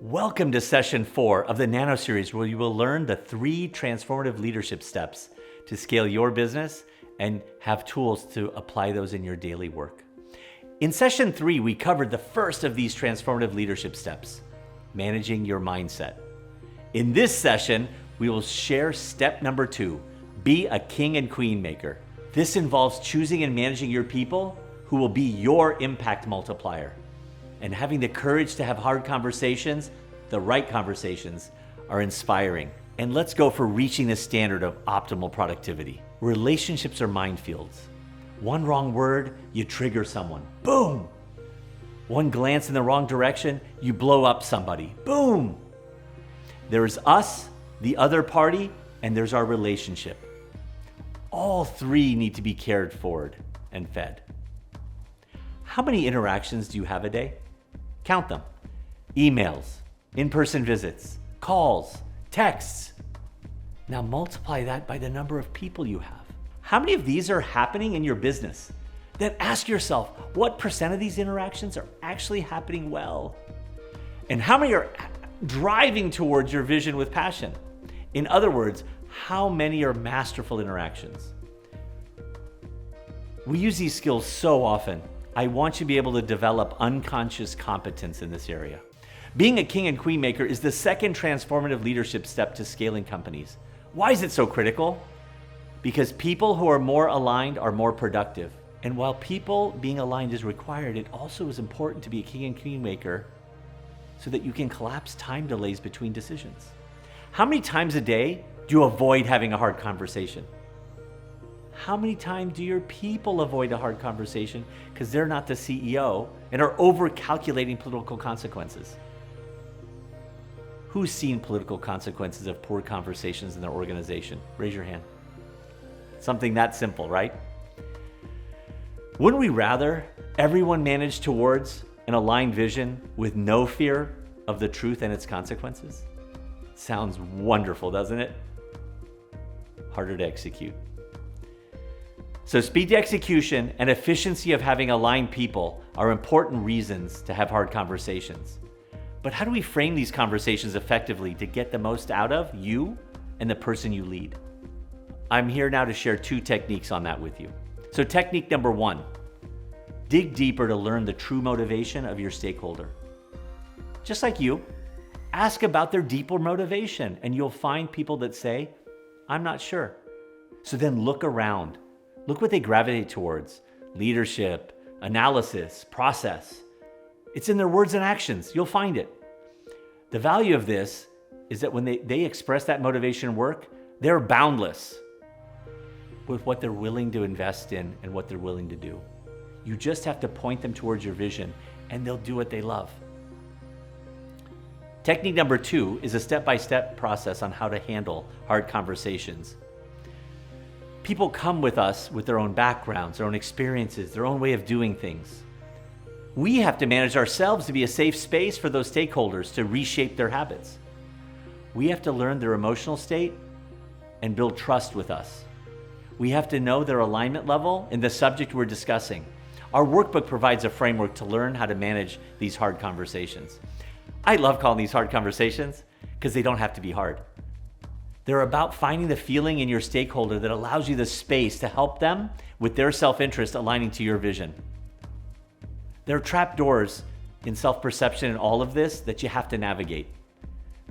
Welcome to session 4 of the Nano series, where you will learn the 3 transformative leadership steps to scale your business and have tools to apply those in your daily work. In session 3, we covered the first of these transformative leadership steps, managing your mindset. In this session, we will share step number 2, be a king and queen maker. This involves choosing and managing your people who will be your impact multiplier. And having the courage to have hard conversations, the right conversations, are inspiring. And let's go for reaching the standard of optimal productivity. Relationships are minefields. One wrong word, you trigger someone. Boom! One glance in the wrong direction, you blow up somebody. Boom! There's us, the other party, and there's our relationship. All 3 need to be cared for and fed. How many interactions do you have a day? Count them. Emails, in-person visits, calls, texts. Now multiply that by the number of people you have. How many of these are happening in your business? Then ask yourself, what % of these interactions are actually happening well? And how many are driving towards your vision with passion? In other words, how many are masterful interactions? We use these skills so often. I want you to be able to develop unconscious competence in this area. Being a king and queen maker is the second transformative leadership step to scaling companies. Why is it so critical? Because people who are more aligned are more productive. And while people being aligned is required, it also is important to be a king and queen maker so that you can collapse time delays between decisions. How many times a day do you avoid having a hard conversation? How many times do your people avoid a hard conversation because they're not the CEO and are over-calculating political consequences? Who's seen political consequences of poor conversations in their organization? Raise your hand. Something that simple, right? Wouldn't we rather everyone manage towards an aligned vision with no fear of the truth and its consequences? Sounds wonderful, doesn't it? Harder to execute. So speed to execution and efficiency of having aligned people are important reasons to have hard conversations. But how do we frame these conversations effectively to get the most out of you and the person you lead? I'm here now to share 2 techniques on that with you. So technique number 1, dig deeper to learn the true motivation of your stakeholder. Just like you, ask about their deeper motivation and you'll find people that say, I'm not sure. So then look around. Look what they gravitate towards: leadership, analysis, process. It's in their words and actions. You'll find it. The value of this is that when they express that motivation in work, they're boundless with what they're willing to invest in and what they're willing to do. You just have to point them towards your vision and they'll do what they love. Technique number 2 is a step-by-step process on how to handle hard conversations. People come with us with their own backgrounds, their own experiences, their own way of doing things. We have to manage ourselves to be a safe space for those stakeholders to reshape their habits. We have to learn their emotional state and build trust with us. We have to know their alignment level in the subject we're discussing. Our workbook provides a framework to learn how to manage these hard conversations. I love calling these hard conversations because they don't have to be hard. They're about finding the feeling in your stakeholder that allows you the space to help them with their self-interest aligning to your vision. There are trapdoors in self-perception and all of this that you have to navigate,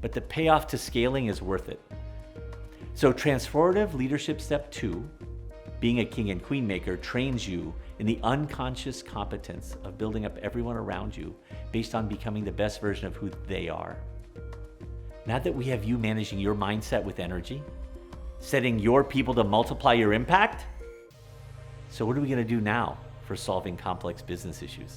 but the payoff to scaling is worth it. So transformative leadership step 2, being a king and queen maker, trains you in the unconscious competence of building up everyone around you based on becoming the best version of who they are. Now that we have you managing your mindset with energy, setting your people to multiply your impact, so what are we going to do now for solving complex business issues?